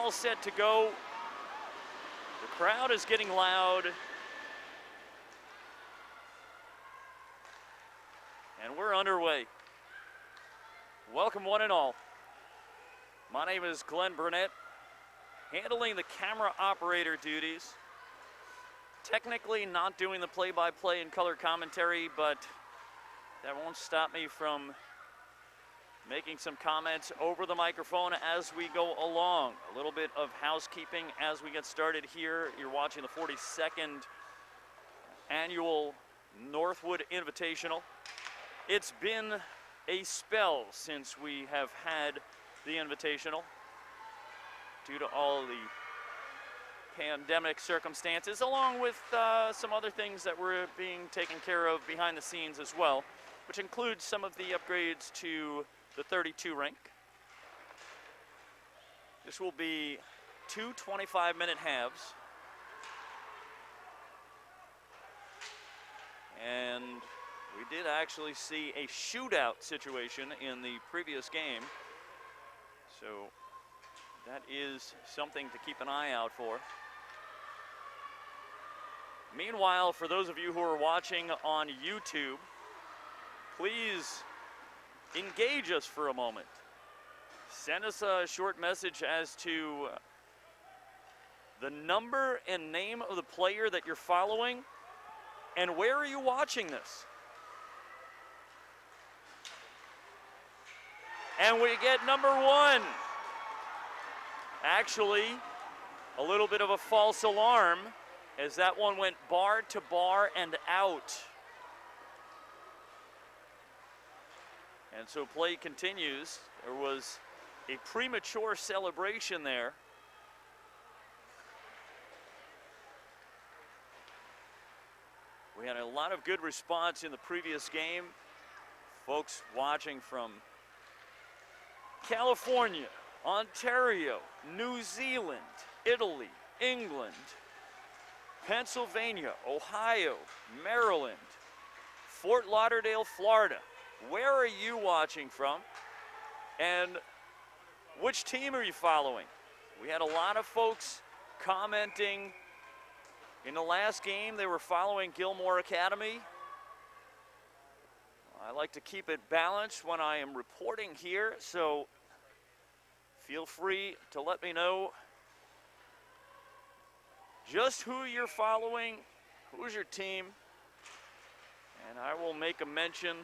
all set to go. The crowd is getting loud. And we're underway. Welcome one and all. My name is Glenn Burnett, handling the camera operator duties. Technically not doing the play-by-play and color commentary, but that won't stop me from making some comments over the microphone as we go along. A little bit of housekeeping as we get started here. You're watching the 42nd annual Northwood Invitational. It's been a spell since we have had the Invitational due to all the pandemic circumstances, along with some other things that were being taken care of behind the scenes as well, which includes some of the upgrades to the 32 rink. This will be two 25-minute halves. And we did actually see a shootout situation in the previous game. So that is something to keep an eye out for. Meanwhile, for those of you who are watching on YouTube, please engage us for a moment. Send us a short message as to the number and name of the player that you're following and where are you watching this. And we get number one. Actually, a little bit of a false alarm as that one went bar to bar and out. And so play continues. There was a premature celebration there. We had a lot of good response in the previous game. Folks watching from California, Ontario, New Zealand, Italy, England, Pennsylvania, Ohio, Maryland, Fort Lauderdale, Florida. Where are you watching from? And which team are you following? We had a lot of folks commenting. In the last game, they were following Gilmour Academy. I like to keep it balanced when I am reporting here, so feel free to let me know just who you're following, who's your team, and I will make a mention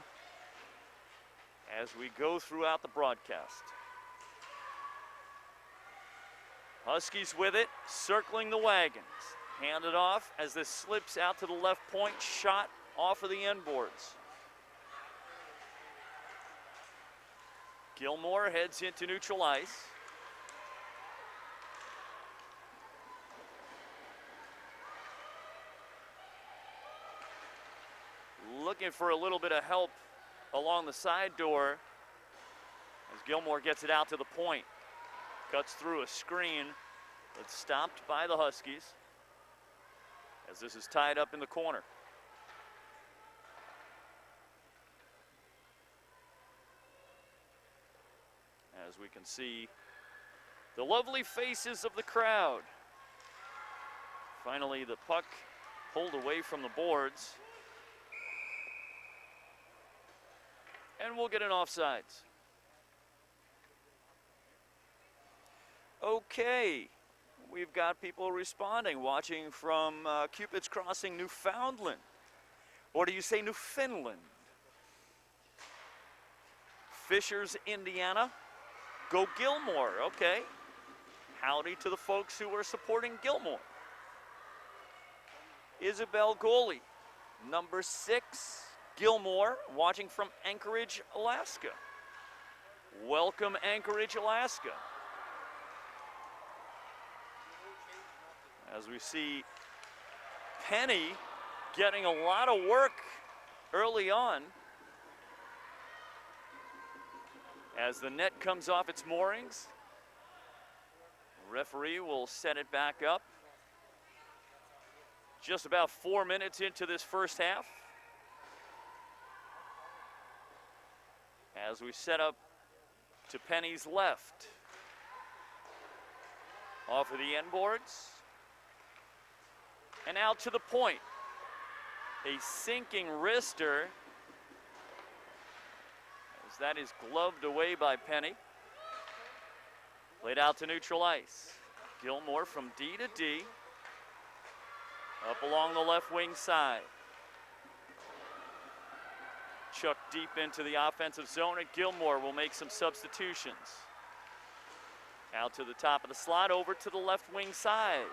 as we go throughout the broadcast. Huskies with it, circling the wagons. Hand it off as this slips out to the left point, shot off of the end boards. Gilmour heads into neutral ice. Looking for a little bit of help along the side door as Gilmour gets it out to the point. Cuts through a screen, but stopped by the Huskies as this is tied up in the corner. As we can see the lovely faces of the crowd. Finally, the puck pulled away from the boards. And we'll get an offsides. Okay, we've got people responding, watching from Cupid's Crossing, Newfoundland. Or do you say Newfoundland? Fishers, Indiana. Go Gilmour, okay. Howdy to the folks who are supporting Gilmour. Isabel Goley, number 6. Gilmour, watching from Anchorage, Alaska. Welcome, Anchorage, Alaska. As we see Penny getting a lot of work early on. As the net comes off its moorings, the referee will set it back up. Just about 4 minutes into this first half. As we set up to Penny's left. Off of the end boards. And out to the point. A sinking wrister. As that is gloved away by Penny. Played out to neutral ice. Gilmour from D to D. Up along the left wing side. Chuck deep into the offensive zone, and Gilmour will make some substitutions. Out to the top of the slot, over to the left wing side.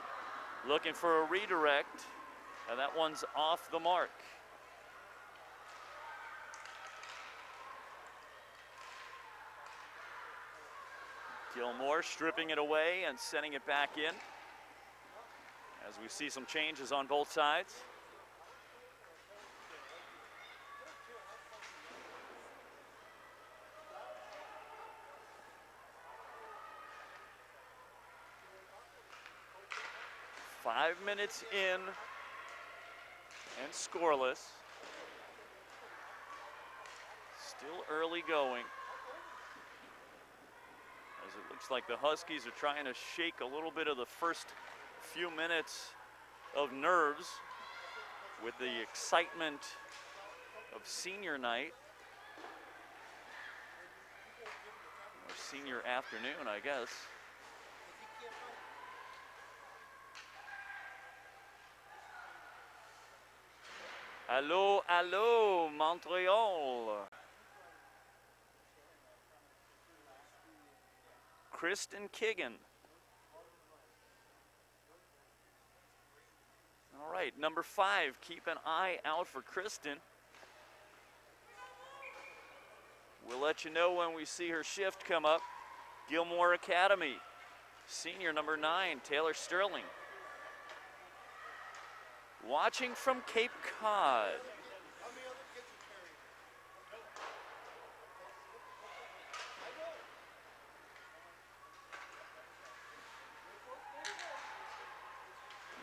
Looking for a redirect, and that one's off the mark. Gilmour stripping it away and sending it back in. As we see some changes on both sides. Five minutes in and scoreless. Still early going. As it looks like the Huskies are trying to shake a little bit of the first few minutes of nerves with the excitement of senior night. Or senior afternoon, I guess. Allô, allô, Montreal. Kristen Kigan. All right, number 5, keep an eye out for Kristen. We'll let you know when we see her shift come up. Gilmour Academy, senior number 9, Taylor Sterling. Watching from Cape Cod.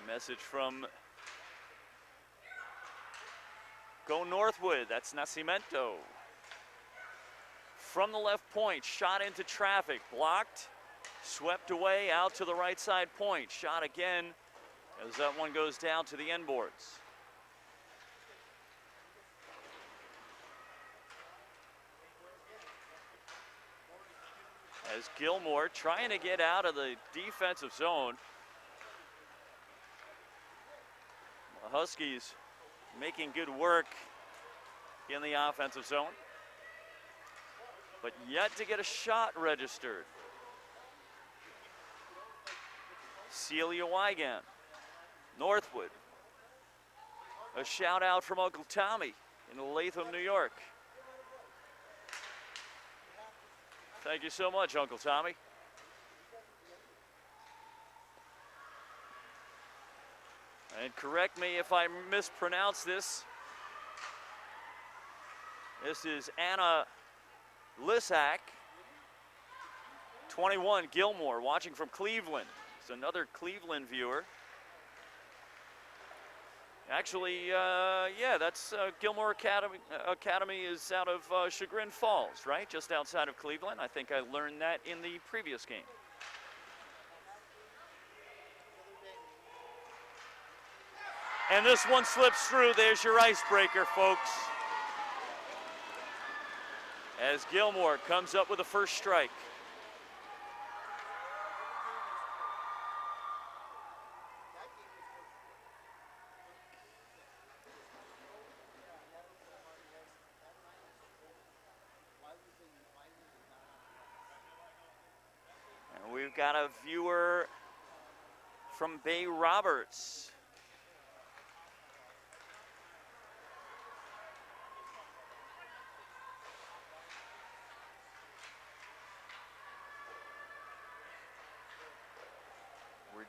Message from Go Northwood, that's Nascimento. From the left point, shot into traffic, blocked, swept away out to the right side point. Shot again as that one goes down to the end boards. As Gilmour trying to get out of the defensive zone. The Huskies making good work in the offensive zone, but yet to get a shot registered. Celia Wigan, Northwood. A shout out from Uncle Tommy in Latham, New York. Thank you so much, Uncle Tommy. And correct me if I mispronounce this. This is Anna Lissack, 21, Gilmour, watching from Cleveland. It's another Cleveland viewer. Actually, yeah, that's Gilmour Academy. Academy is out of Chagrin Falls, right? Just outside of Cleveland. I think I learned that in the previous game. And this one slips through. There's your icebreaker, folks. As Gilmour comes up with a first strike. And we've got a viewer from Bay Roberts.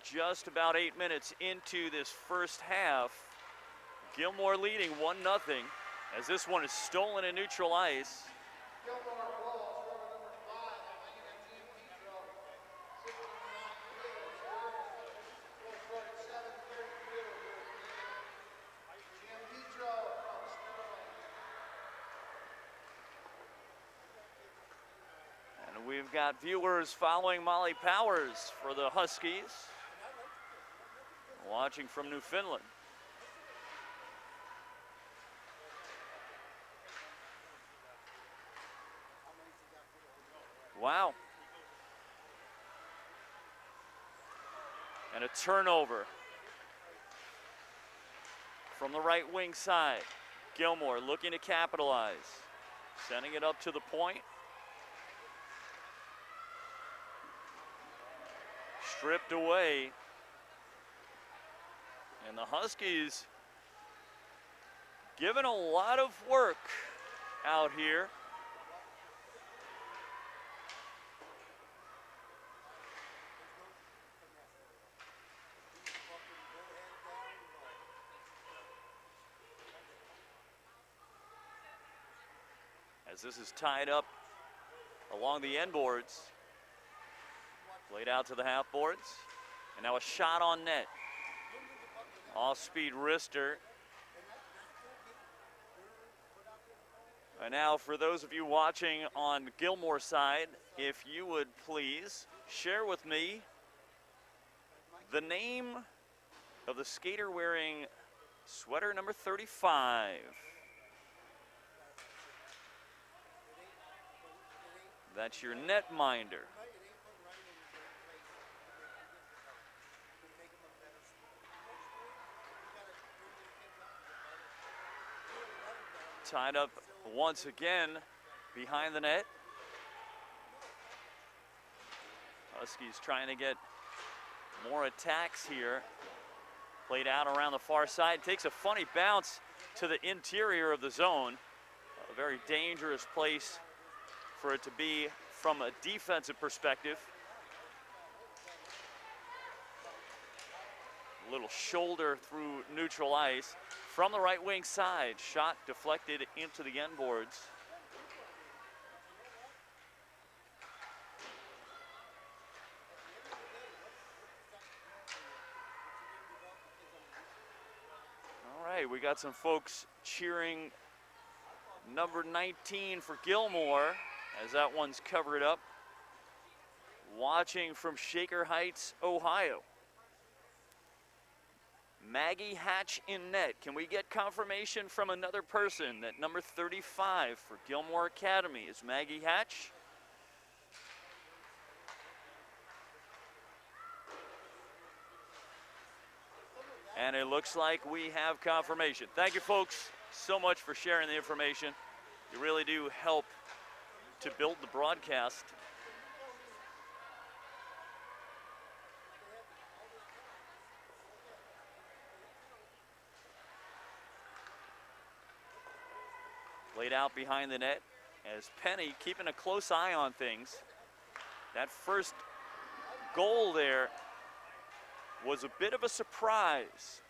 Just about 8 minutes into this first half. Gilmour leading 1-0 as this one is stolen in neutral ice. And we've got viewers following Molly Powers for the Huskies, watching from Newfoundland. Wow. And a turnover from the right wing side. Gilmour looking to capitalize. Sending it up to the point. Stripped away. And the Huskies given a lot of work out here. As this is tied up along the end boards. Played out to the half boards. And now a shot on net. Off-speed wrister. And now for those of you watching on Gilmour side, if you would please share with me the name of the skater wearing sweater number 35. That's your netminder. Tied up once again behind the net. Huskies trying to get more attacks here. Played out around the far side. Takes a funny bounce to the interior of the zone. A very dangerous place for it to be from a defensive perspective. A little shoulder through neutral ice. From the right wing side, shot deflected into the end boards. All right, we got some folks cheering number 19 for Gilmour as that one's covered up. Watching from Shaker Heights, Ohio. Maggie Hatch in net. Can we get confirmation from another person that number 35 for Gilmour Academy is Maggie Hatch? And it looks like we have confirmation. Thank you folks so much for sharing the information. You really do help to build the broadcast. Laid out behind the net as Penny keeping a close eye on things. That first goal there was a bit of a surprise.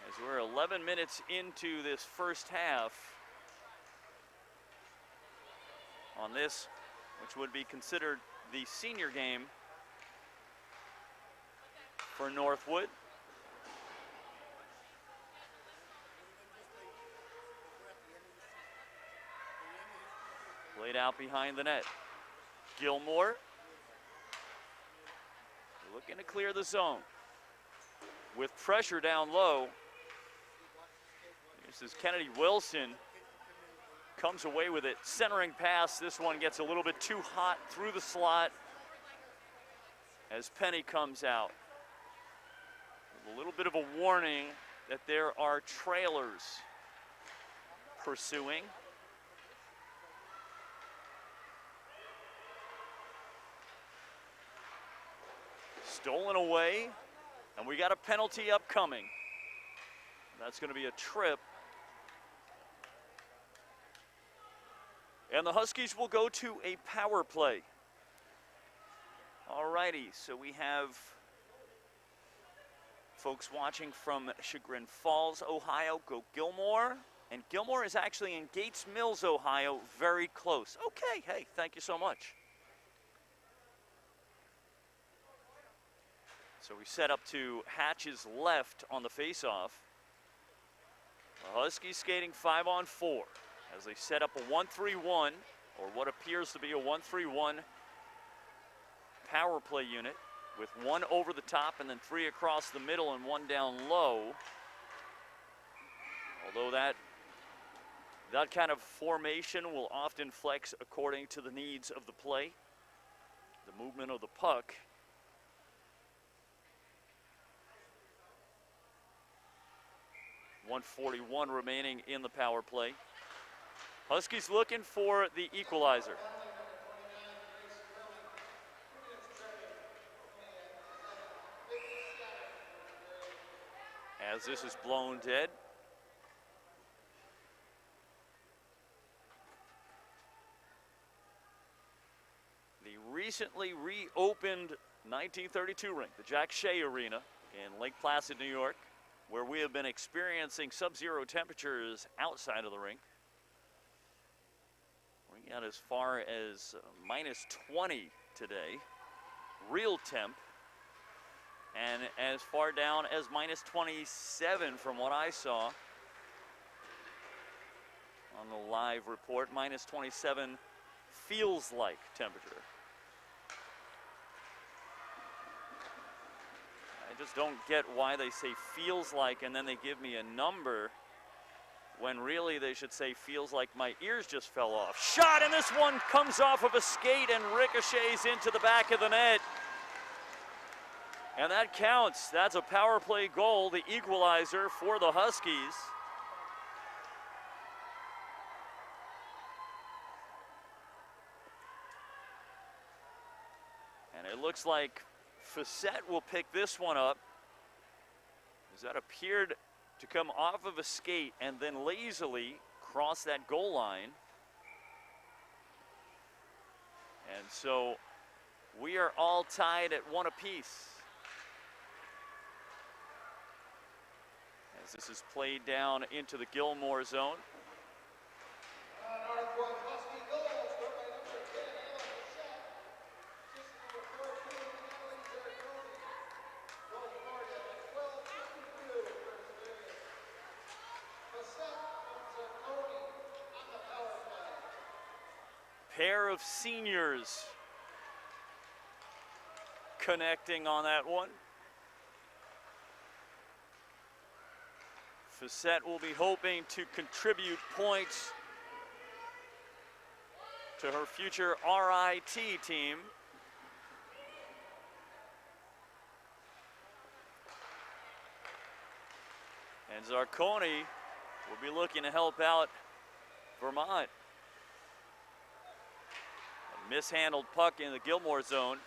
As we're 11 minutes into this first half on this, which would be considered the senior game for Northwood. Laid out behind the net. Gilmour looking to clear the zone. With pressure down low. This is Kennedy Wilson. Comes away with it. Centering pass. This one gets a little bit too hot through the slot as Penny comes out. A little bit of a warning that there are trailers pursuing. Stolen away, and we got a penalty upcoming. That's going to be a trip. And the Huskies will go to a power play. All righty, so we have folks watching from Chagrin Falls, Ohio, go Gilmour. And Gilmour is actually in Gates Mills, Ohio, very close. Okay, hey, thank you so much. So we set up to Hatch's left on the faceoff. The Huskies skating 5-on-4. as they set up a 1-3-1, or what appears to be a 1-3-1 power play unit, with one over the top and then three across the middle and one down low. Although that kind of formation will often flex according to the needs of the play, the movement of the puck. .141 remaining in the power play. Huskies looking for the equalizer. As this is blown dead. The recently reopened 1932 rink, the Jack Shea Arena in Lake Placid, New York, where we have been experiencing sub-zero temperatures outside of the rink. We got as far as -20 today, real temp, and as far down as -27 from what I saw on the live report. -27 feels like temperature. I just don't get why they say feels like and then they give me a number when really they should say feels like my ears just fell off. Shot, and this one comes off of a skate and ricochets into the back of the net. And that counts. That's a power play goal, the equalizer for the Huskies. And it looks like Facette will pick this one up, as that appeared to come off of a skate and then lazily cross that goal line. And so we are all tied at one apiece. As this is played down into the Gilmour zone. Pair of seniors connecting on that one. Facette will be hoping to contribute points to her future RIT team. And Zarconi will be looking to help out Vermont. Mishandled puck in the Gilmour zone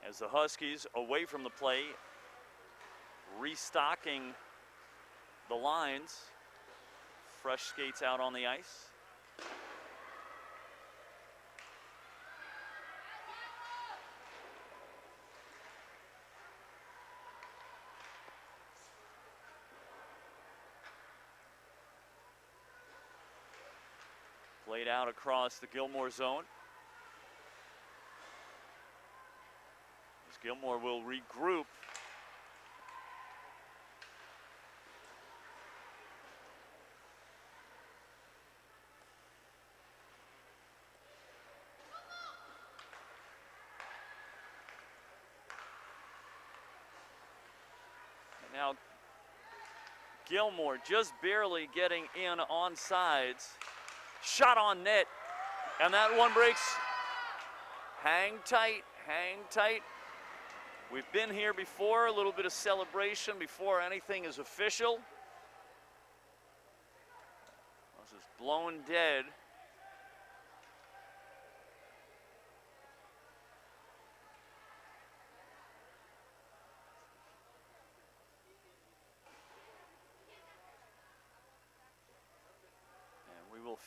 as the Huskies away from the play, restocking the lines. Fresh skates out on the ice. Played out across the Gilmour zone. As Gilmour will regroup. And now Gilmour just barely getting in on sides. Shot on net, and that one breaks. Hang tight, hang tight. We've been here before, a little bit of celebration before anything is official. This is blown dead.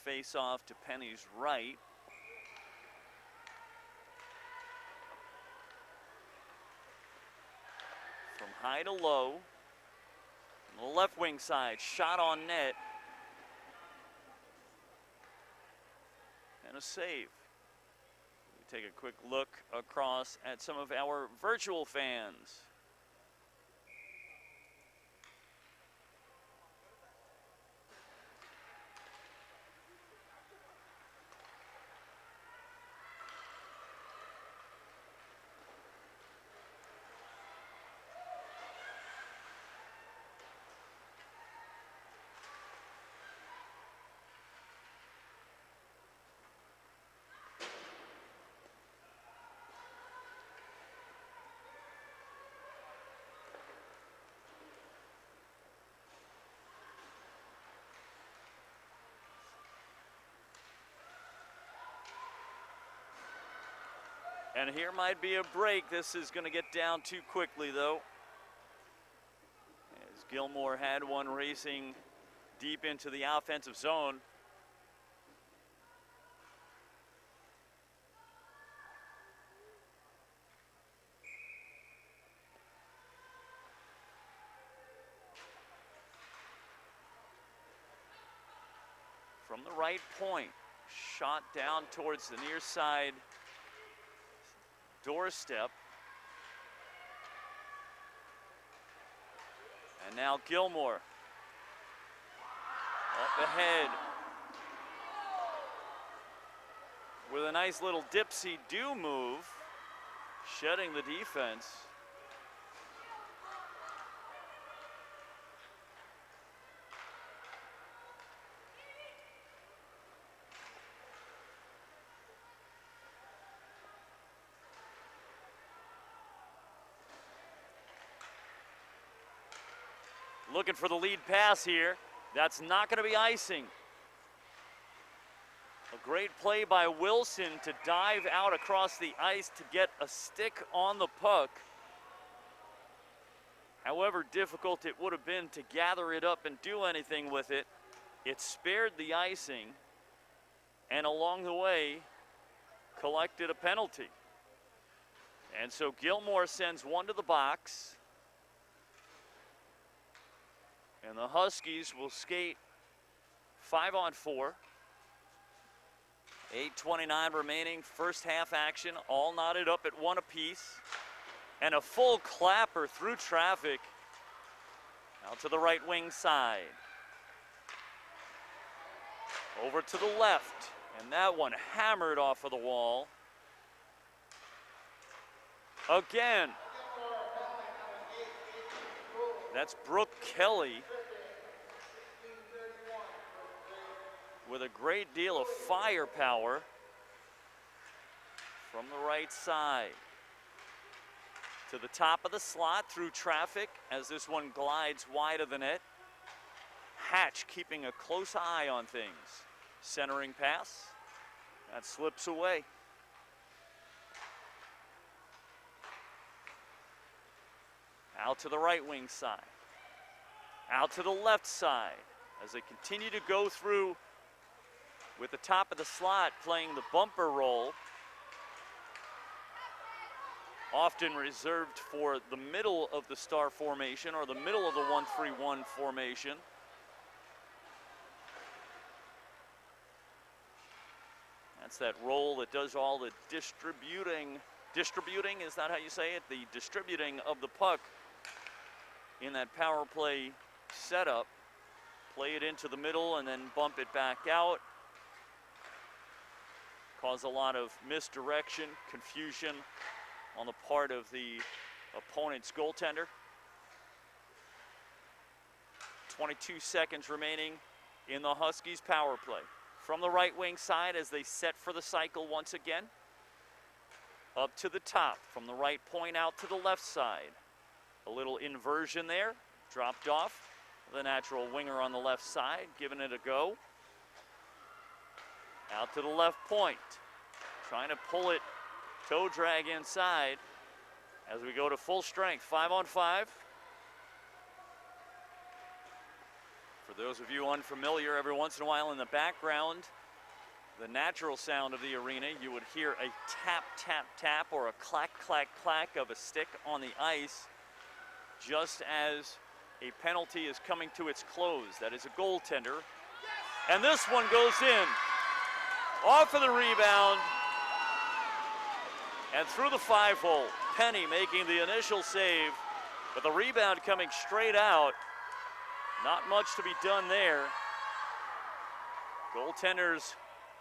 Face off to Penny's right. From high to low. On the left wing side, shot on net. And a save. We take a quick look across at some of our virtual fans. And here might be a break. This is going to get down too quickly, though. As Gilmour had one racing deep into the offensive zone. From the right point, shot down towards the near side doorstep. And now Gilmour up ahead with a nice little dipsy-do move, shedding the defense. Looking for the lead pass here. That's not going to be icing. A great play by Wilson to dive out across the ice to get a stick on the puck. However difficult it would have been to gather it up and do anything with it, it spared the icing and along the way collected a penalty. And so Gilmour sends one to the box. And the Huskies will skate 5-on-4. 8:29 remaining, first half action, all knotted up at one apiece. And a full clapper through traffic out to the right wing side. Over to the left, and that one hammered off of the wall. Again. That's Brooke Kelly with a great deal of firepower from the right side. To the top of the slot through traffic as this one glides wide of the net. Hatch keeping a close eye on things. Centering pass, that slips away. Out to the right wing side. Out to the left side as they continue to go through with the top of the slot playing the bumper roll. Often reserved for the middle of the star formation or the middle of the 1-3-1 formation. That's that roll that does all the distributing, is that how you say it? The distributing of the puck in that power play setup. Play it into the middle and then bump it back out. Cause a lot of misdirection, confusion on the part of the opponent's goaltender. 22 seconds remaining in the Huskies power play. From the right wing side as they set for the cycle once again. Up to the top, from the right point out to the left side. A little inversion there, dropped off. The natural winger on the left side, giving it a go. Out to the left point, trying to pull it, toe drag inside as we go to full strength, 5-on-5. For those of you unfamiliar, every once in a while in the background, the natural sound of the arena, you would hear a tap, tap, tap, or a clack, clack, clack of a stick on the ice, just as a penalty is coming to its close. That is a goaltender. And this one goes in. Off of the rebound. And through the 5-hole. Penny making the initial save, but the rebound coming straight out. Not much to be done there. Goaltenders,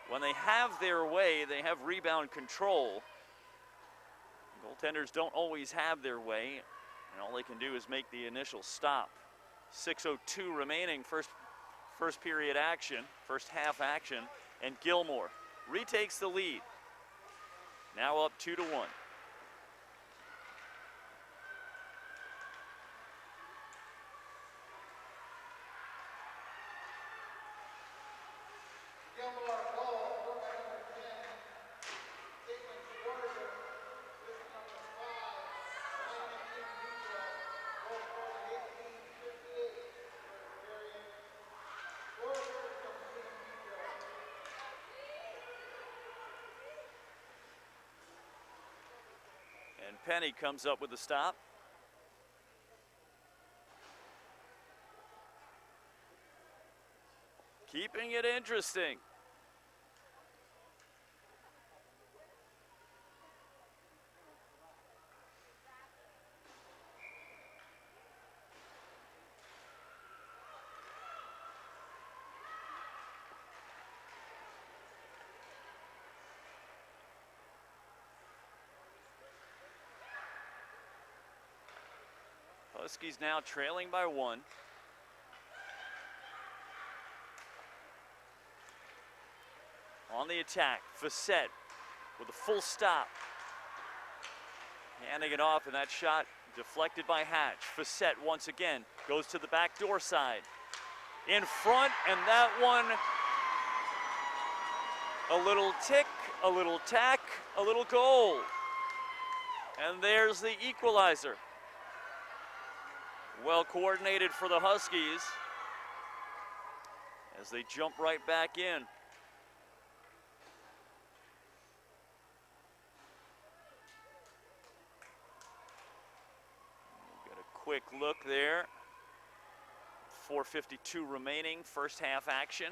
when they have their way, they have rebound control. Goaltenders don't always have their way, and all they can do is make the initial stop. 6:02 remaining, first period action, first half action, and Gilmour retakes the lead. Now up 2-1. And Penny comes up with the stop. Keeping it interesting. Huskies now trailing by 1. On the attack, Facette with a full stop. Handing it off, and that shot deflected by Hatch. Facette once again goes to the backdoor side. In front, and that one, a little tick, a little tack, a little goal. And there's the equalizer. Well coordinated for the Huskies as they jump right back in. We'll get a quick look there. 4:52 remaining, first half action.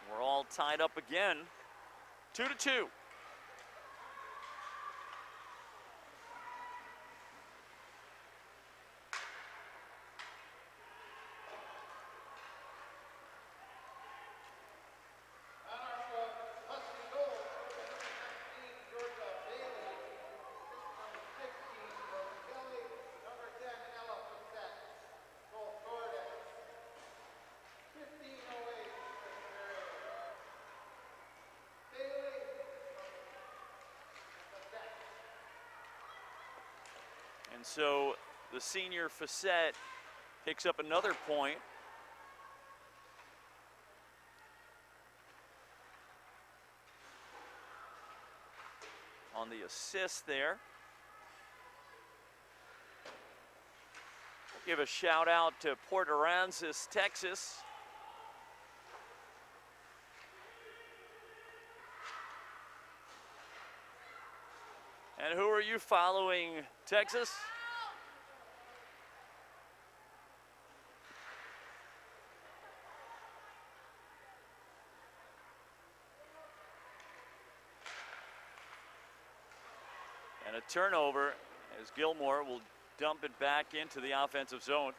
We're all tied up again, 2-2. And so the senior Facette picks up another point. On the assist there. Give a shout out to Port Aransas, Texas. And who are you following, Texas? And a turnover as Gilmour will dump it back into the offensive zone.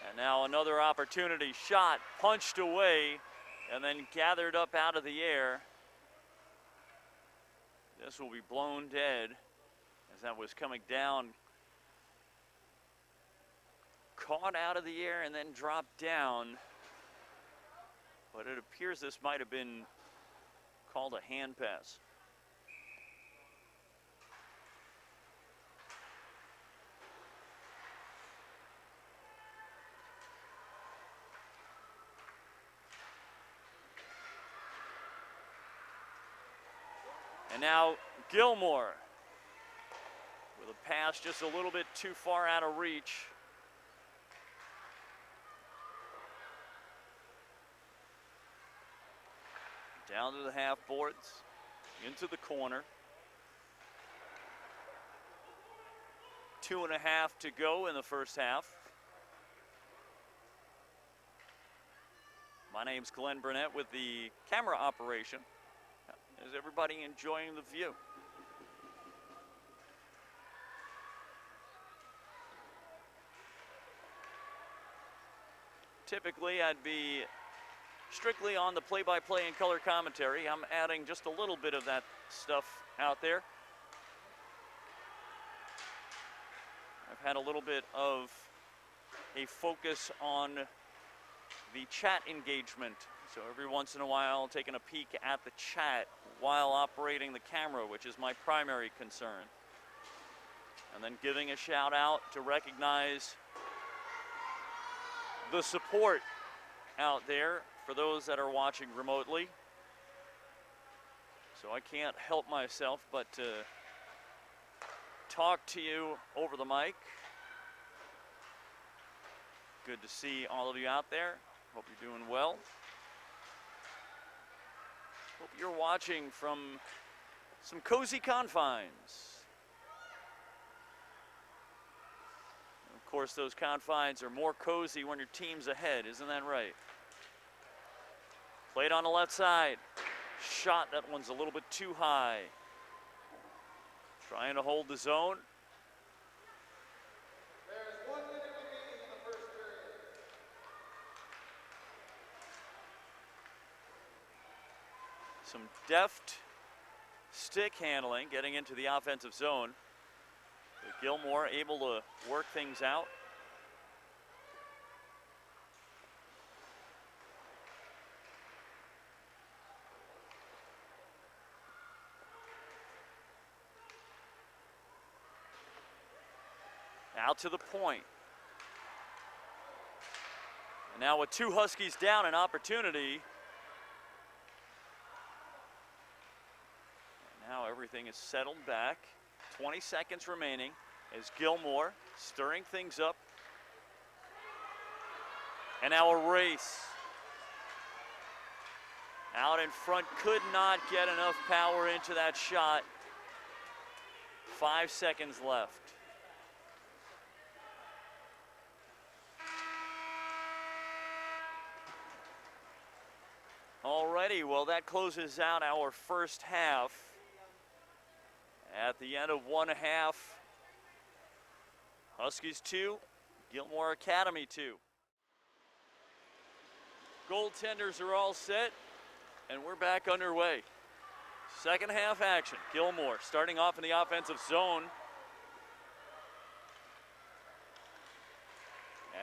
And now another opportunity, shot punched away and then gathered up out of the air. This will be blown dead as that was coming down. Caught out of the air and then dropped down. But it appears this might have been called a hand pass. And now Gilmour with a pass just a little bit too far out of reach. Down to the half boards, into the corner. 2.5 to go in the first half. My name's Glenn Burnett with the camera operation. Is everybody enjoying the view? Typically, I'd be strictly on the play-by-play and color commentary. I'm adding just a little bit of that stuff out there. I've had a little bit of a focus on the chat engagement. So every once in a while, taking a peek at the chat while operating the camera, which is my primary concern. And then giving a shout out to recognize the support out there for those that are watching remotely. So I can't help myself but talk to you over the mic. Good to see all of you out there. Hope you're doing well. Hope you're watching from some cozy confines. Of course, those confines are more cozy when your team's ahead, isn't that right? Played on the left side. Shot, that one's a little bit too high. Trying to hold the zone. There's 1 minute remaining in the first period. Some deft stick handling getting into the offensive zone. But Gilmour able to work things out. Out to the point. And now with 2 Huskies down, an opportunity. And now everything is settled back. 20 seconds remaining as Gilmour stirring things up. And now a race. Out in front, could not get enough power into that shot. 5 seconds left. Alrighty, well, that closes out our first half. At the end of one half, Huskies 2, Gilmour Academy 2. Goaltenders are all set, and we're back underway. Second half action. Gilmour starting off in the offensive zone.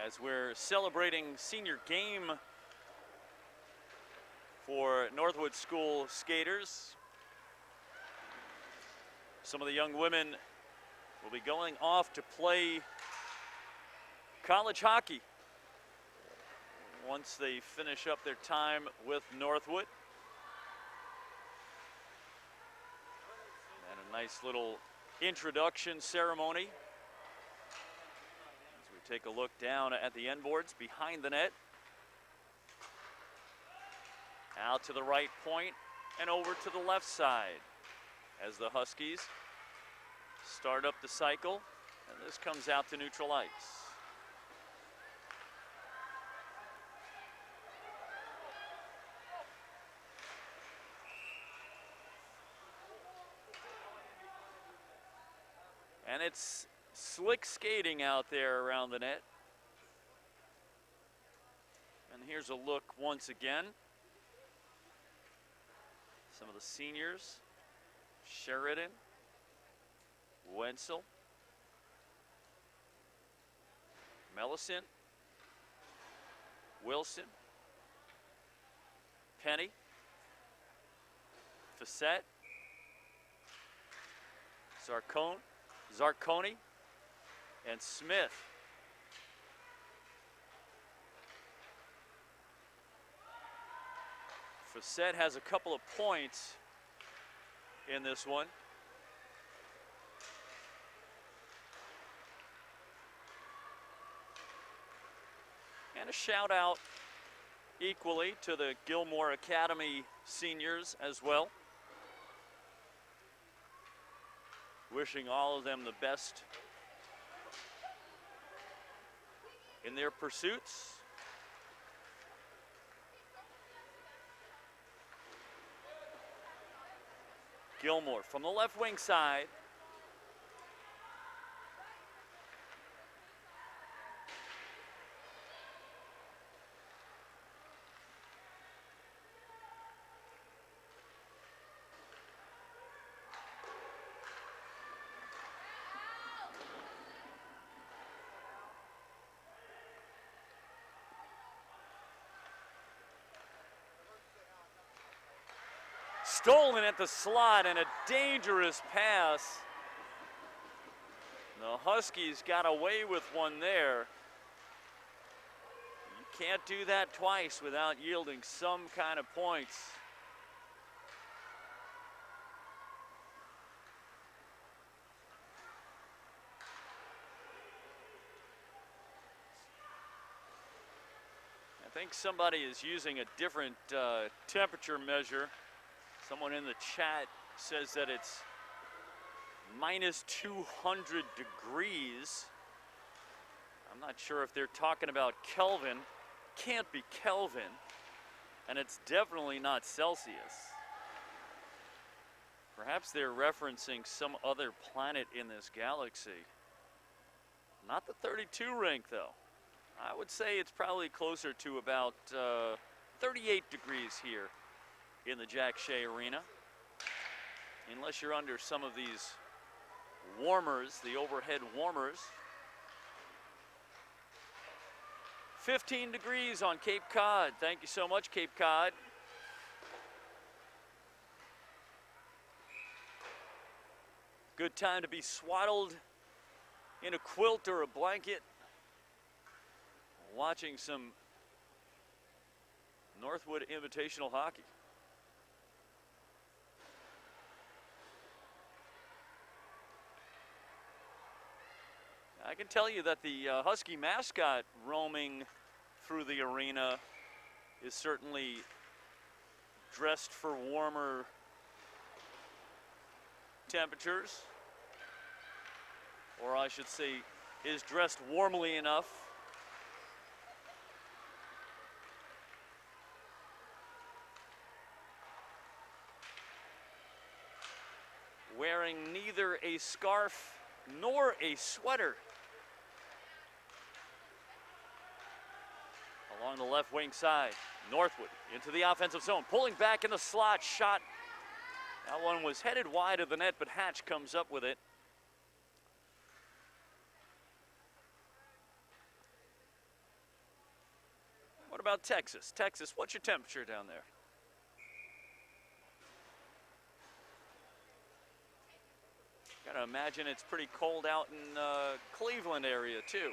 As we're celebrating senior game for Northwood School skaters. Some of the young women will be going off to play college hockey once they finish up their time with Northwood. And a nice little introduction ceremony as we take a look down at the end boards behind the net. Out to the right point and over to the left side as the Huskies start up the cycle, and this comes out to neutral ice. And it's slick skating out there around the net. And here's a look once again. Some of the seniors, Sheridan, Wenzel, Mellison, Wilson, Penny, Facette, Zarconi, and Smith. Facette has a couple of points in this one. And a shout out equally to the Gilmour Academy seniors as well. Wishing all of them the best in their pursuits. Gilmour from the left wing side. Stolen at the slot and a dangerous pass. The Huskies got away with one there. You can't do that twice without yielding some kind of points. think somebody is using a different temperature measure. Someone in the chat says that it's minus 200 degrees. I'm not sure if they're talking about Kelvin. Can't be Kelvin. And it's definitely not Celsius. Perhaps they're referencing some other planet in this galaxy. Not the 32 rink, though. I would say it's probably closer to about 38 degrees here in the Jack Shea Arena. Unless you're under some of these warmers, the overhead warmers. 15 degrees on Cape Cod. Thank you so much, Cape Cod. Good time to be swaddled in a quilt or a blanket, watching some Northwood Invitational hockey. I can tell you that the Husky mascot roaming through the arena is certainly dressed for warmer temperatures, or I should say is dressed warmly enough. Wearing neither a scarf nor a sweater. Along the left wing side, Northwood into the offensive zone, pulling back in the slot, shot. That one was headed wide of the net, but Hatch comes up with it. What about Texas? Texas, what's your temperature down there? Gotta imagine it's pretty cold out in Cleveland area too.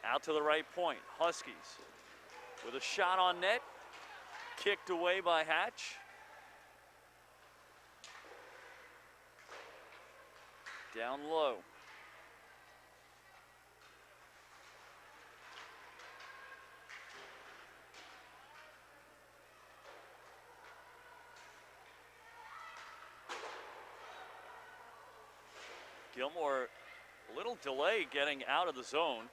Out to the right point, Huskies with a shot on net, kicked away by Hatch. Down low. Gilmour, a little delay getting out of the zone.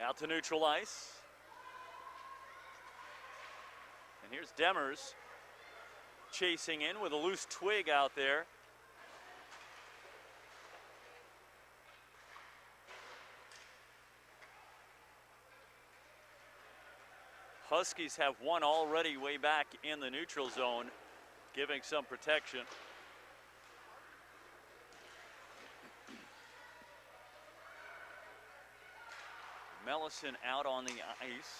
Out to neutral ice. And here's Demers chasing in with a loose twig out there. Huskies have one already way back in the neutral zone, giving some protection. Mellison out on the ice.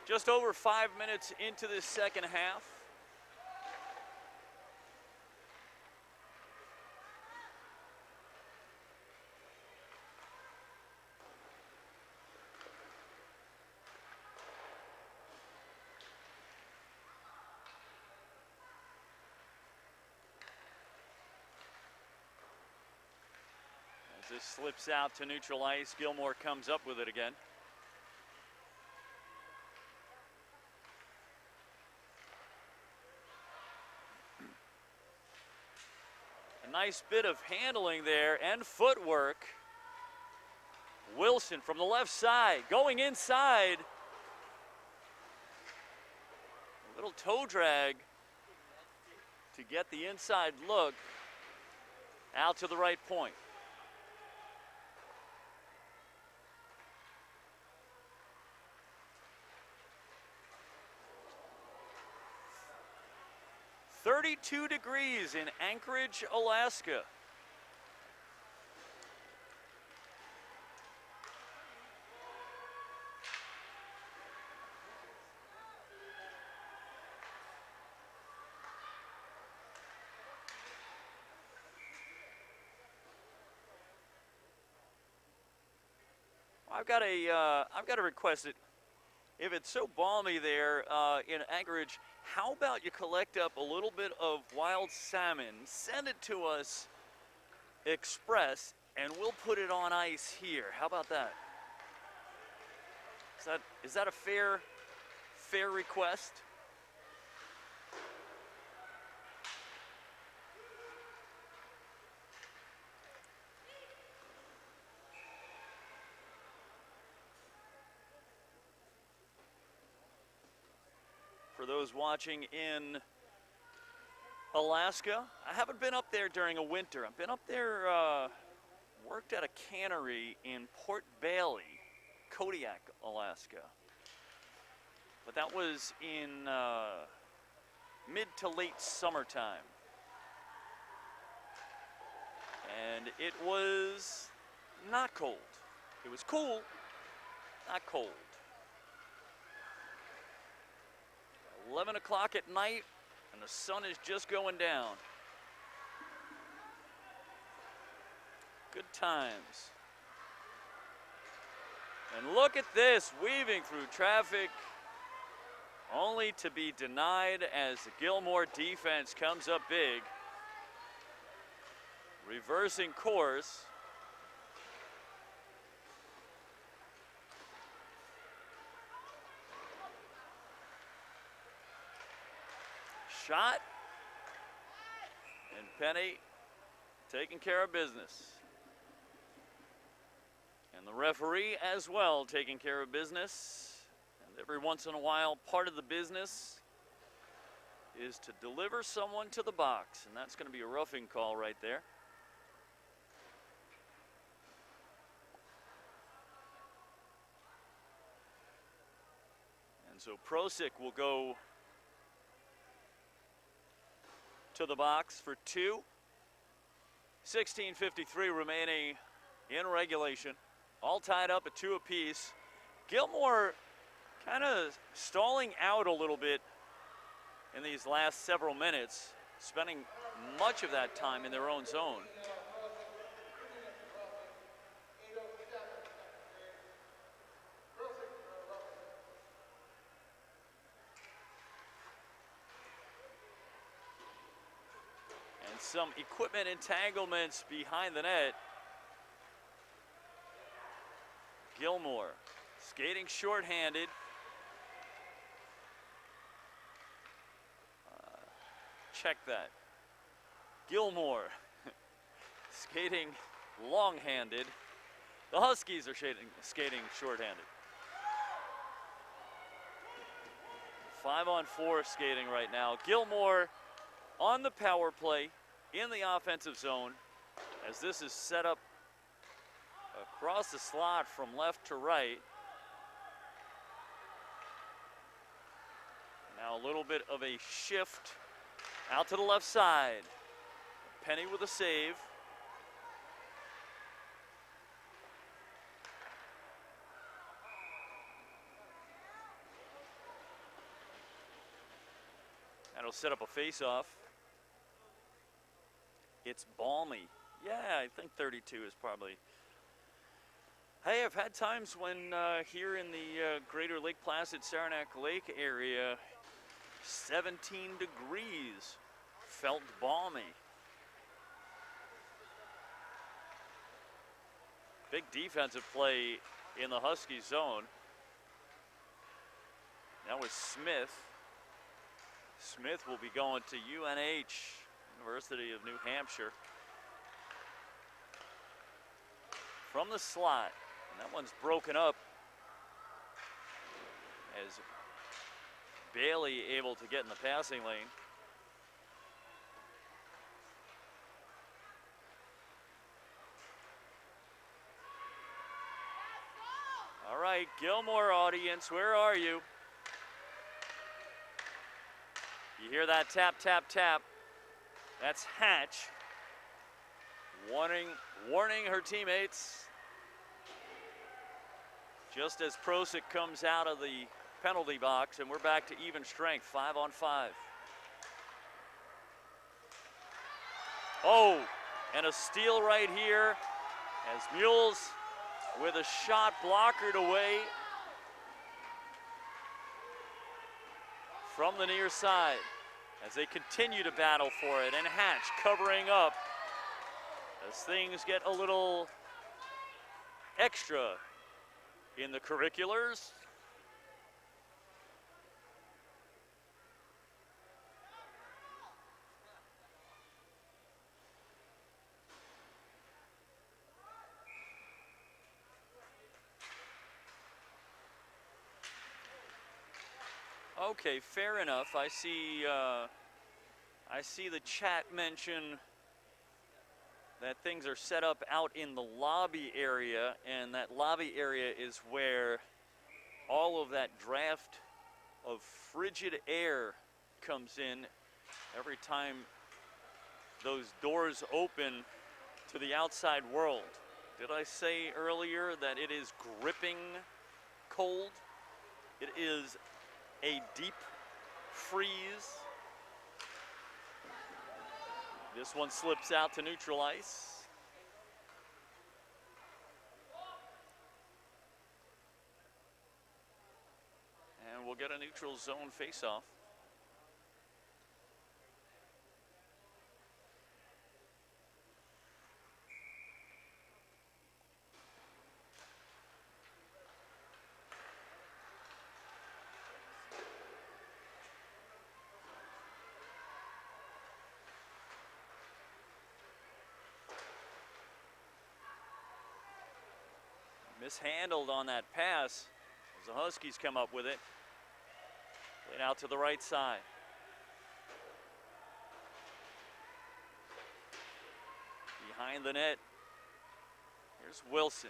Just over 5 minutes into this second half. This slips out to neutral ice. Gilmour comes up with it again. A nice bit of handling there and footwork. Wilson from the left side, going inside. A little toe drag to get the inside look. Out to the right point. .32 degrees in Anchorage, Alaska. I've got a request. If it's so balmy there in Anchorage, how about you collect up a little bit of wild salmon, send it to us express, and we'll put it on ice here. How about that? Is that a fair request? For those watching in Alaska, I haven't been up there during a winter. I've been up there, worked at a cannery in Port Bailey, Kodiak, Alaska. But that was in mid to late summertime. And it was not cold. It was cool, not cold. 11 o'clock at night, and the sun is just going down. Good times. And look at this, weaving through traffic, only to be denied as the Gilmour defense comes up big. Reversing course. Shot, and Penny taking care of business. And the referee as well taking care of business. And every once in a while, part of the business is to deliver someone to the box, and that's going to be a roughing call right there. And so Prosick will go to the box for two. 16:53 remaining in regulation. All tied up at 2 apiece. Gilmour kind of stalling out a little bit in these last several minutes, spending much of that time in their own zone. Some equipment entanglements behind the net. Gilmour skating shorthanded. Check that. Gilmour skating long-handed. The Huskies are skating shorthanded. 5-on-4 skating right now. Gilmour on the power play in the offensive zone as this is set up across the slot from left to right. Now a little bit of a shift out to the left side. Penny with a save. That'll set up a face-off. It's balmy. Yeah, I think 32 is probably. Hey, I've had times when here in the greater Lake Placid, Saranac Lake area, 17 degrees felt balmy. Big defensive play in the Husky zone. That was Smith. Smith will be going to UNH, University of New Hampshire. From the slot, and that one's broken up as Bailey able to get in the passing lane. All right, Gilmour audience, where are you? You hear that tap, tap, tap? That's Hatch warning her teammates just as Prosick comes out of the penalty box, and we're back to even strength, 5-on-5. Oh, and a steal right here as Mules with a shot blockered away from the near side as they continue to battle for it. And Hatch covering up as things get a little extra in the curriculars. Okay, fair enough. I see the chat mention that things are set up out in the lobby area, and that lobby area is where all of that draft of frigid air comes in every time those doors open to the outside world. Did I say earlier that it is gripping cold? It is a deep freeze. This one slips out to neutral ice. And we'll get a neutral zone faceoff. Mishandled on that pass as the Huskies come up with it. Played out to the right side. Behind the net, here's Wilson.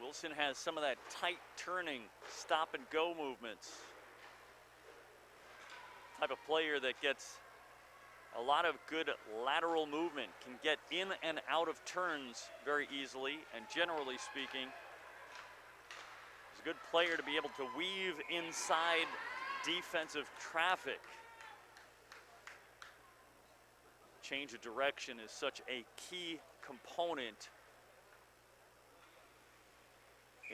Wilson has some of that tight turning, stop and go movements. Type of player that gets a lot of good lateral movement, can get in and out of turns very easily, and generally speaking, is a good player to be able to weave inside defensive traffic. Change of direction is such a key component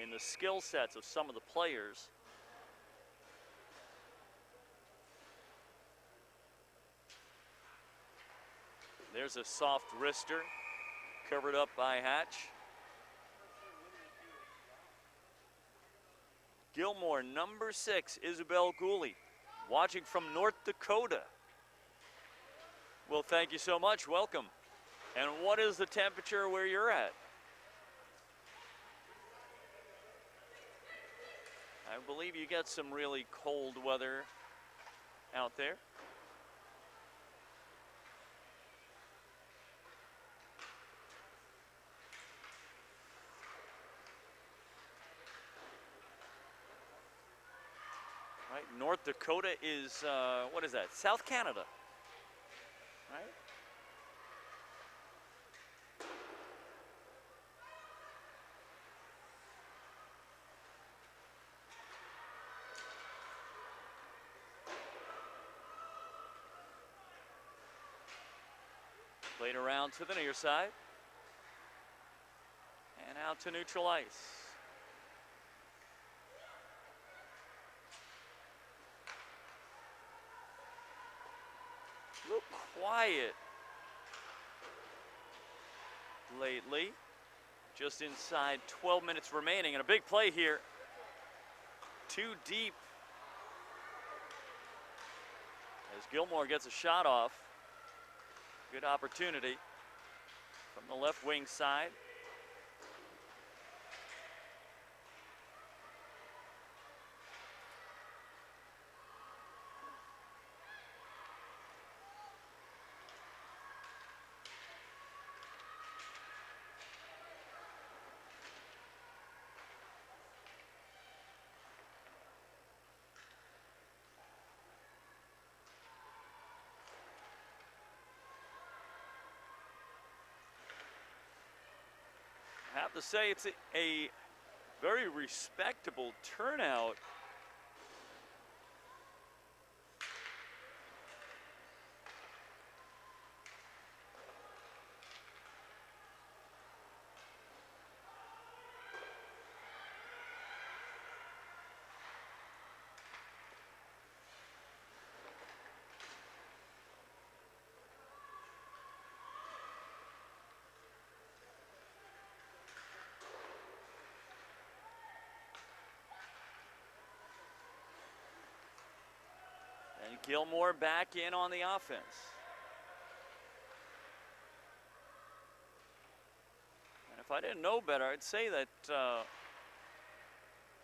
in the skill sets of some of the players. There's a soft wrister, covered up by Hatch. Gilmour, number 6, Isabel Gooley, watching from North Dakota. Well, thank you so much. Welcome. And what is the temperature where you're at? I believe you get some really cold weather out there. Right, North Dakota is, what is that? South Canada, right? Played around to the near side. And out to neutral ice. A little quiet lately. Just inside 12 minutes remaining, and a big play here. Too deep. As Gilmour gets a shot off. Good opportunity from the left wing side. I have to say it's a very respectable turnout. Gilmour back in on the offense. And if I didn't know better, I'd say that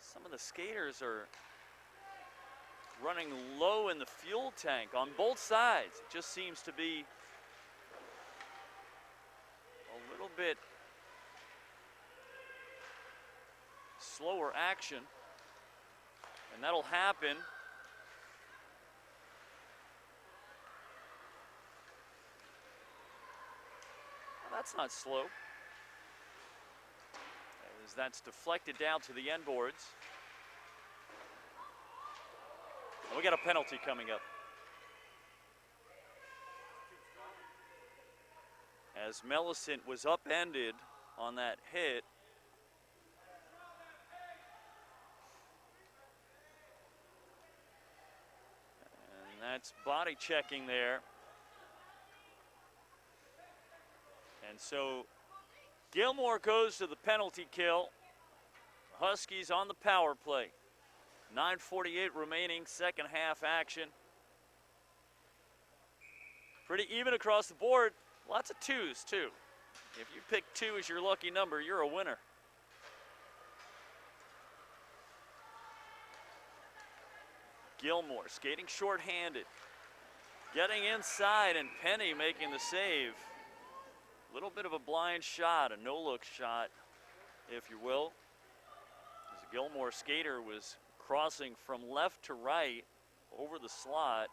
some of the skaters are running low in the fuel tank on both sides. It just seems to be a little bit slower action, and that'll happen. Well, that's not slow, as that's deflected down to the end boards. And we got a penalty coming up, as Millicent was upended on that hit. That's body checking there. And so Gilmour goes to the penalty kill. Huskies on the power play. 9:48 remaining, second half action. Pretty even across the board. Lots of twos, too. If you pick 2 as your lucky number, you're a winner. Gilmour skating short-handed, getting inside, and Penny making the save. A little bit of a blind shot, a no-look shot, if you will. As a Gilmour skater was crossing from left to right over the slot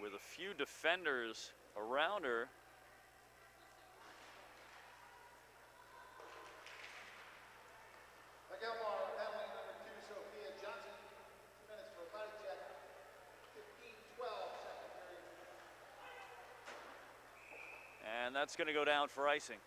with a few defenders around her. Gilmour penalty number 2, Sophia Johnson. 2 minutes for a body check. 15-12, second period. And that's going to go down for icing.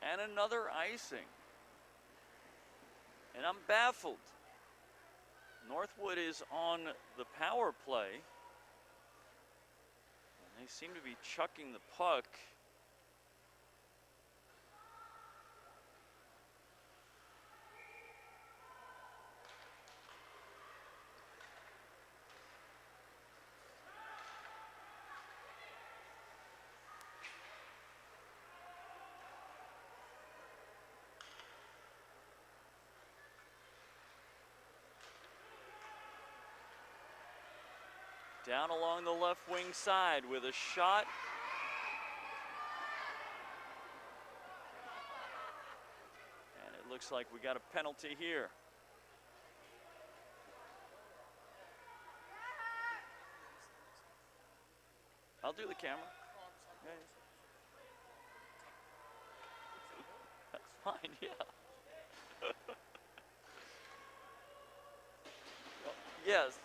And another icing. And I'm baffled. Northwood is on the power play. And they seem to be chucking the puck. Down along the left wing side with a shot. And it looks like we got a penalty here. I'll do the camera. Yeah. That's fine, yeah. Yes.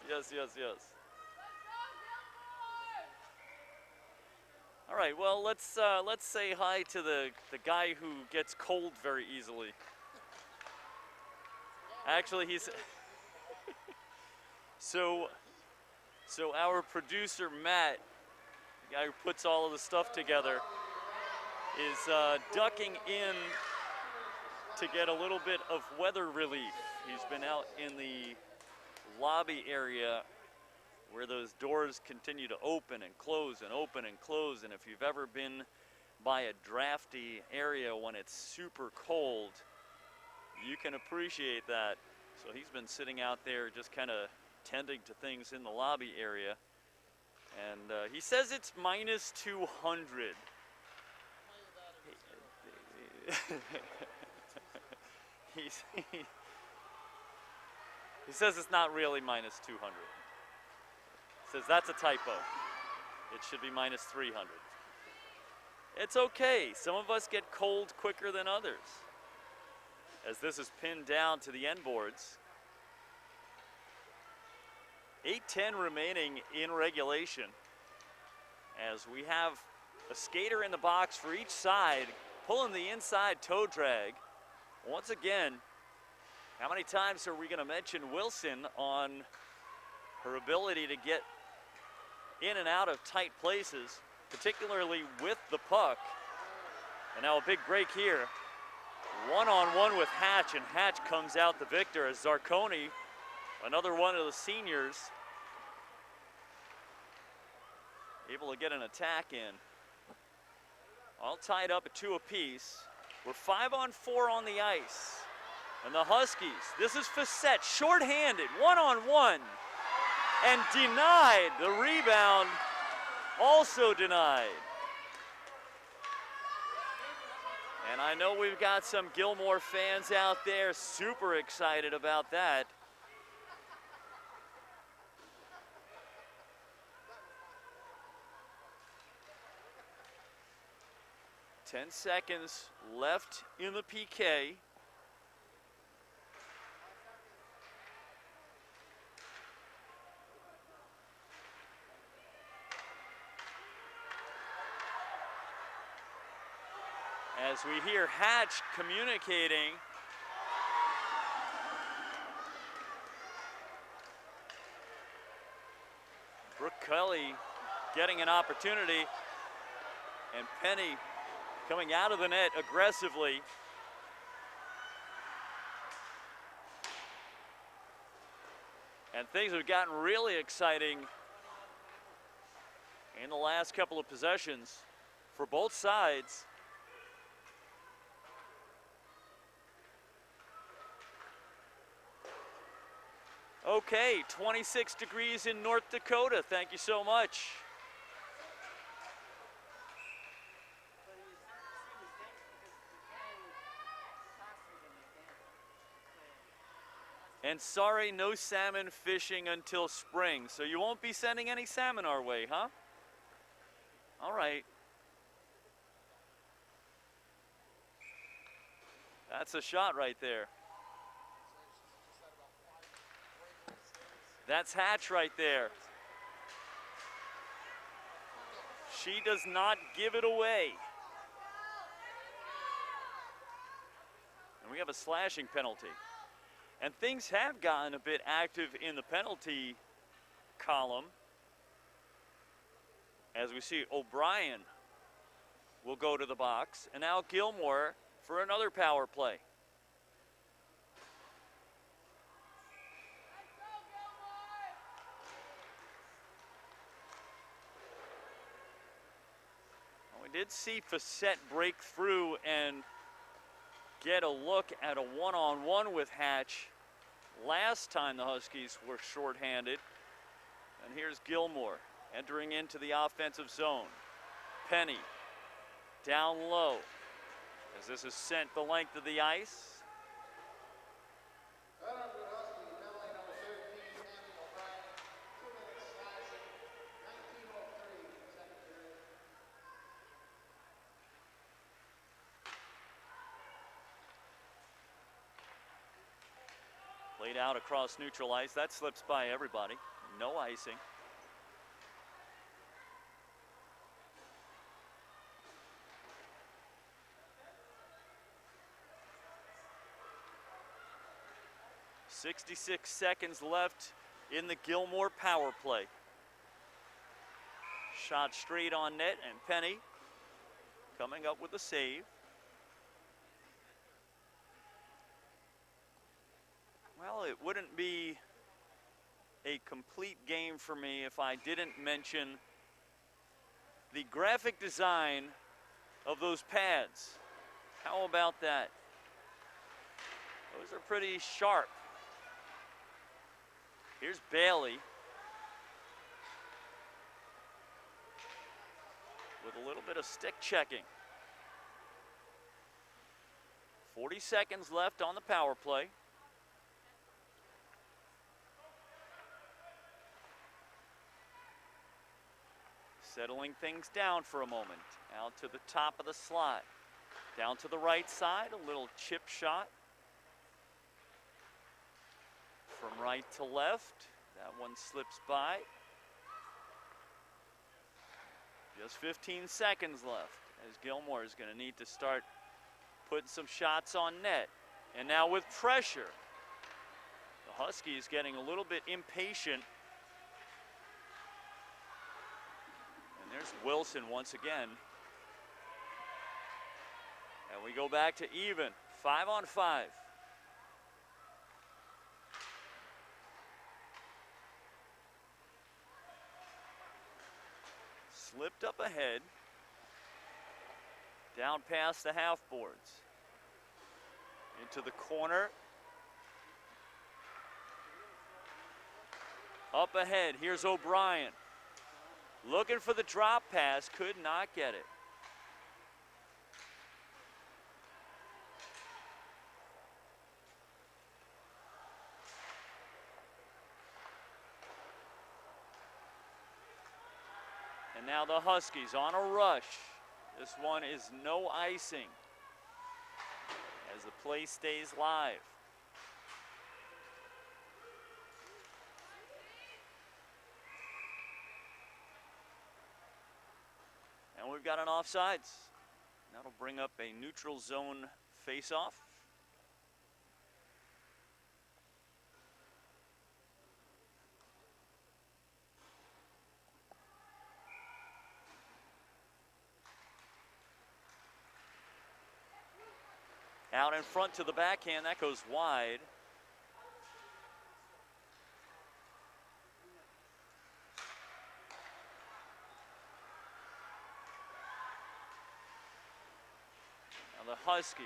All right, well, let's say hi to the guy who gets cold very easily. Actually, he's so our producer Matt, the guy who puts all of the stuff together, is ducking in to get a little bit of weather relief. He's been out in the lobby area where those doors continue to open and close and open and close. And if you've ever been by a drafty area when it's super cold, you can appreciate that. So he's been sitting out there just kind of tending to things in the lobby area. And he says it's minus 200. He says it's not really minus 200. Says that's a typo. It should be minus 300. It's okay. Some of us get cold quicker than others. As this is pinned down to the end boards, 8:10 remaining in regulation, as we have a skater in the box for each side, pulling the inside toe drag. Once again, how many times are we going to mention Wilson on her ability to get in and out of tight places, particularly with the puck? And now a big break here. One-on-one with Hatch, and Hatch comes out the victor as Zarconi, another one of the seniors, able to get an attack in. All tied up at 2 apiece. We're 5-on-4 on the ice. And the Huskies, this is Facette, shorthanded, one-on-one, and denied. The rebound also denied. And I know we've got some Gilmour fans out there super excited about that. Ten seconds left in the PK. As we hear Hatch communicating. Brooke Kelly getting an opportunity, and Penny coming out of the net aggressively. And things have gotten really exciting in the last couple of possessions for both sides. Okay, 26 degrees in North Dakota. Thank you so much. And sorry, no salmon fishing until spring. So you won't be sending any salmon our way, huh? All right. That's a shot right there. That's Hatch right there. She does not give it away. And we have a slashing penalty. And things have gotten a bit active in the penalty column. As we see, O'Brien will go to the box. And now Gilmour for another power play. We did see Facette break through and get a look at a one-on-one with Hatch last time the Huskies were shorthanded. And here's Gilmour entering into the offensive zone. Penny down low as this is sent the length of the ice. Played out across neutral ice. That slips by everybody. No icing. .66 seconds left in the Gilmour power play. Shot straight on net, and Penny coming up with a save. Well, it wouldn't be a complete game for me if I didn't mention the graphic design of those pads. How about that? Those are pretty sharp. Here's Bailey with a little bit of stick checking. 40 seconds left on the power play. Settling things down for a moment. Out to the top of the slot. Down to the right side, a little chip shot. From right to left, That one slips by. Just 15 seconds left as Gilmour is going to need to start putting some shots on net. And now with pressure, the Huskies getting a little bit impatient. And there's Wilson once again. And we go back to even, 5-on-5. Slipped up ahead, down past the half boards, into the corner, up ahead, here's O'Brien, looking for the drop pass, could not get it. And now the Huskies on a rush. This one is no icing as the play stays live. And we've got an offsides. That'll bring up a neutral zone face-off. Out in front to the backhand, that goes wide. Now the Huskies.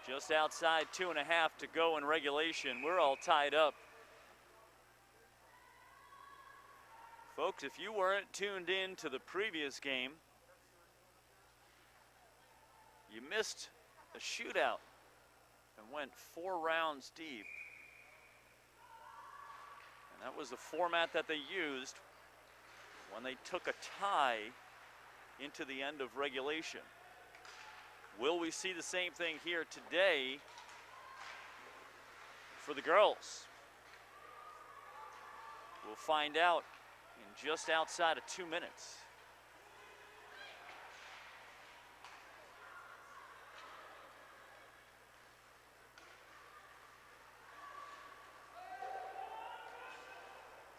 Just outside 2.5 to go in regulation. We're all tied up. Folks, if you weren't tuned in to the previous game, you missed a shootout and went 4 rounds deep. And that was the format that they used when they took a tie into the end of regulation. Will we see the same thing here today for the girls? We'll find out in just outside of 2 minutes.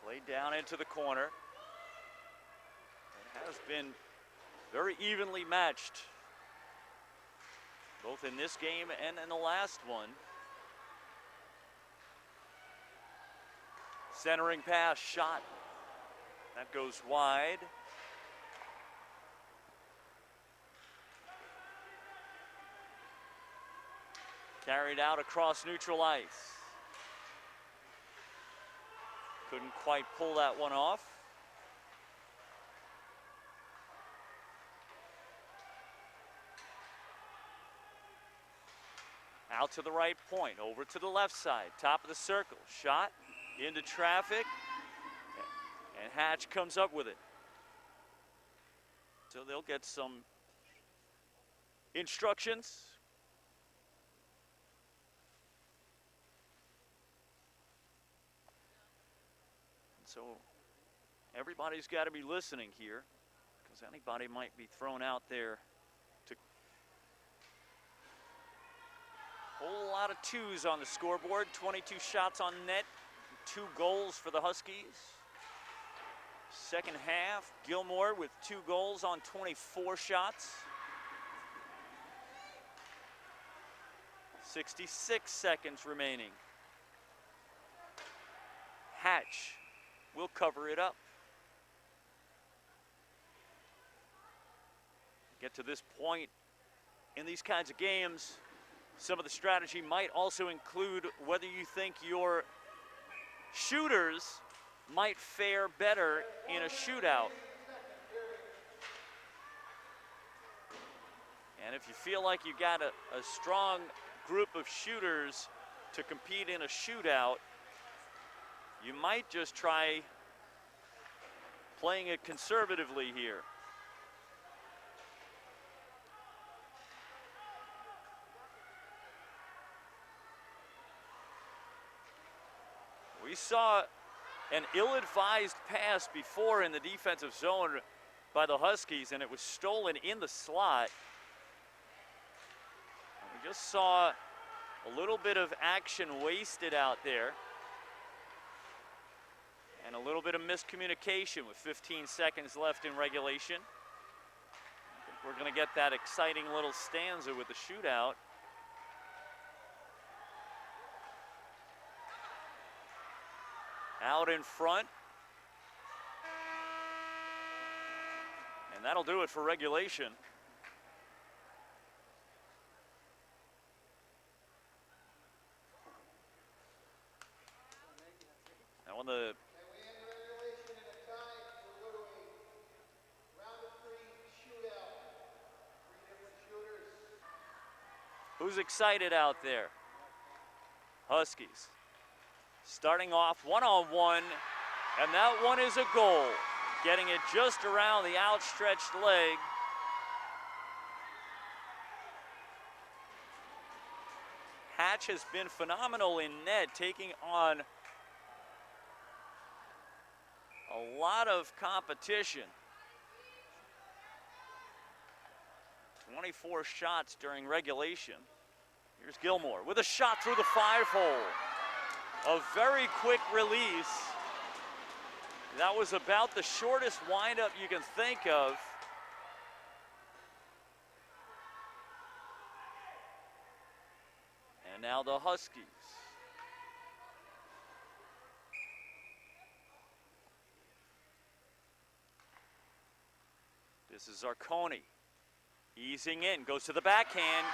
Played down into the corner. It has been very evenly matched, both in this game and in the last one. Centering pass, shot. That goes wide. Carried out across neutral ice. Couldn't quite pull that one off. Out to the right point, over to the left side, top of the circle. Shot into traffic. And Hatch comes up with it. So they'll get some instructions. So everybody's got to be listening here, because anybody might be thrown out there to whole lot of 2s on the scoreboard. 22 shots on net, 2 goals for the Huskies. Second half, Gilmour with 2 goals on 24 shots. 66 seconds remaining. Hatch will cover it up. Get to this point in these kinds of games, some of the strategy might also include whether you think your shooters might fare better in a shootout. And if you feel like you got a strong group of shooters to compete in a shootout, you might just try playing it conservatively here. saw an ill-advised pass before in the defensive zone by the Huskies, and it was stolen in the slot. And we just saw a little bit of action wasted out there, and a little bit of miscommunication with 15 seconds left in regulation. I think we're going to get that exciting little stanza with the shootout. Out in front. And that'll do it for regulation. Now on the who's excited out there? Huskies. Starting off one-on-one, and that one is a goal. Getting it just around the outstretched leg. Hatch has been phenomenal in net, taking on a lot of competition. 24 shots during regulation. Here's Gilmour with a shot through the 5-hole. A very quick release. That was about the shortest windup you can think of. And now the Huskies. This is Zarconi. Easing in, goes to the backhand.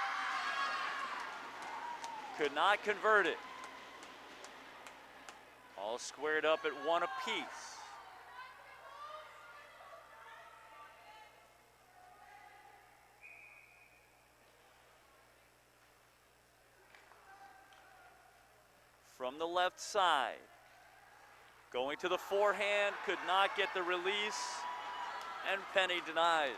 Could not convert it. All squared up at one apiece. From the left side. Going to the forehand, could not get the release, and Penny denies.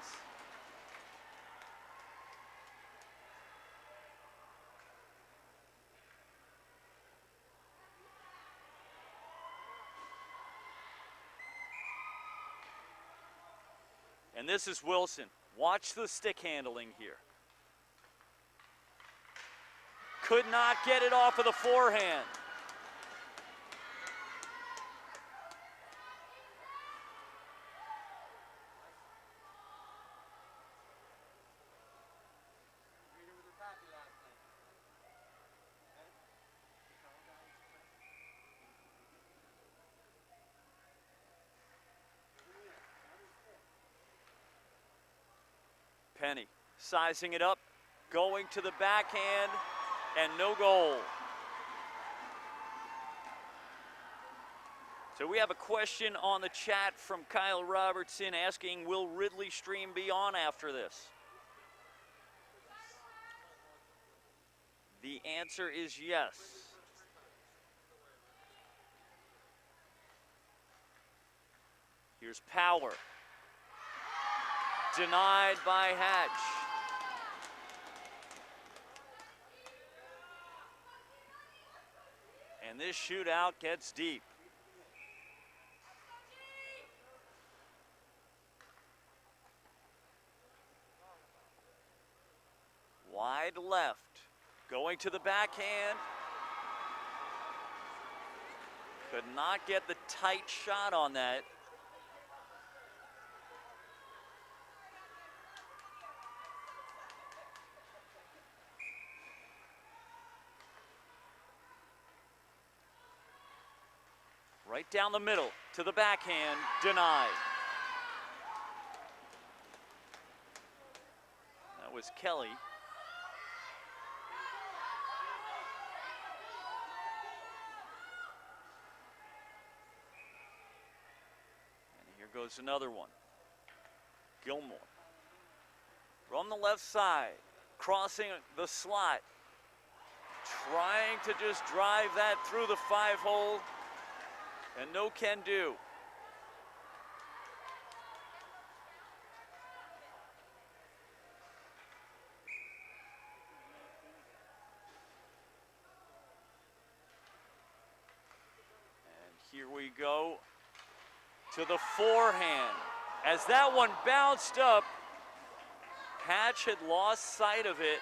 And this is Wilson. Watch the stick handling here. Could not get it off of the forehand. Penny sizing it up, going to the backhand, and no goal. So we have a question on the chat from Kyle Robertson asking, will Ridley Stream be on after this? The answer is yes. Here's Power. Denied by Hatch. And this shootout gets deep. Wide left. Going to the backhand. Could not get the tight shot on that. Right down the middle to the backhand, denied. That was Kelly. And here goes another one. Gilmour. From the left side, crossing the slot. Trying to just drive that through the 5-hole. And no can do. go to the forehand. As that one bounced up, Hatch had lost sight of it.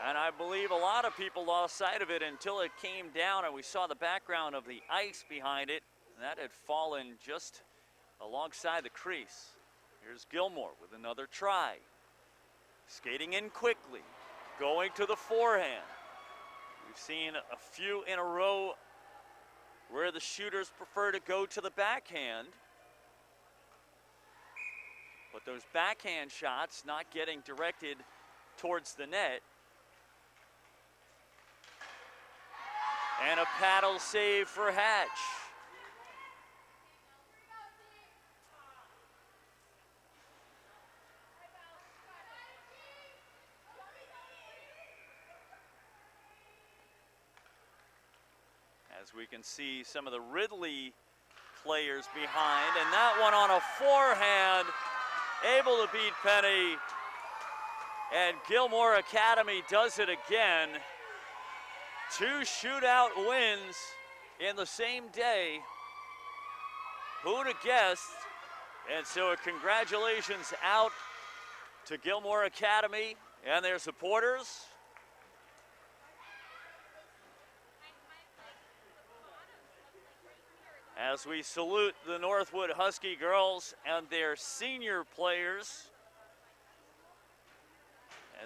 And I believe a lot of people lost sight of it until it came down and we saw the background of the ice behind it. And that had fallen just alongside the crease. Here's Gilmour with another try. Skating in quickly, going to the forehand. We've seen a few in a row where the shooters prefer to go to the backhand. But those backhand shots not getting directed towards the net. And a paddle save for Hatch. As we can see some of the Ridley players behind, and that one on a forehand, able to beat Penny. And Gilmour Academy does it again. 2 shootout wins in the same day. Who'd have guessed? And so congratulations out to Gilmour Academy and their supporters. As we salute the Northwood Husky girls and their senior players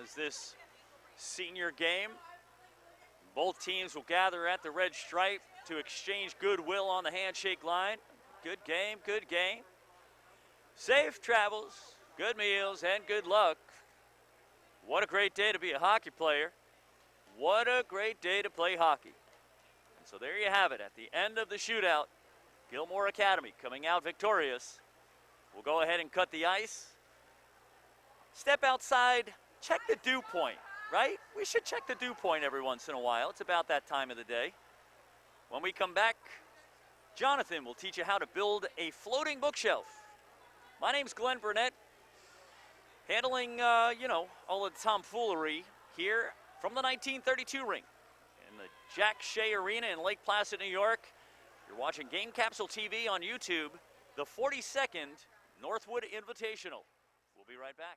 as this senior game, both teams will gather at the red stripe to exchange goodwill on the handshake line. Good game, good game. Safe travels, good meals, and good luck. What a great day to be a hockey player. What a great day to play hockey. And so there you have it at the end of the shootout. Gilmour Academy coming out victorious. We'll go ahead and cut the ice. Step outside, check the dew point, right? We should check the dew point every once in a while. It's about that time of the day. When we come back, Jonathan will teach you how to build a floating bookshelf. My name's Glenn Burnett, handling, all of the tomfoolery here from the 1932 rink in the Jack Shea Arena in Lake Placid, New York. You're watching Game Capsule TV on YouTube, the 42nd Northwood Invitational. We'll be right back.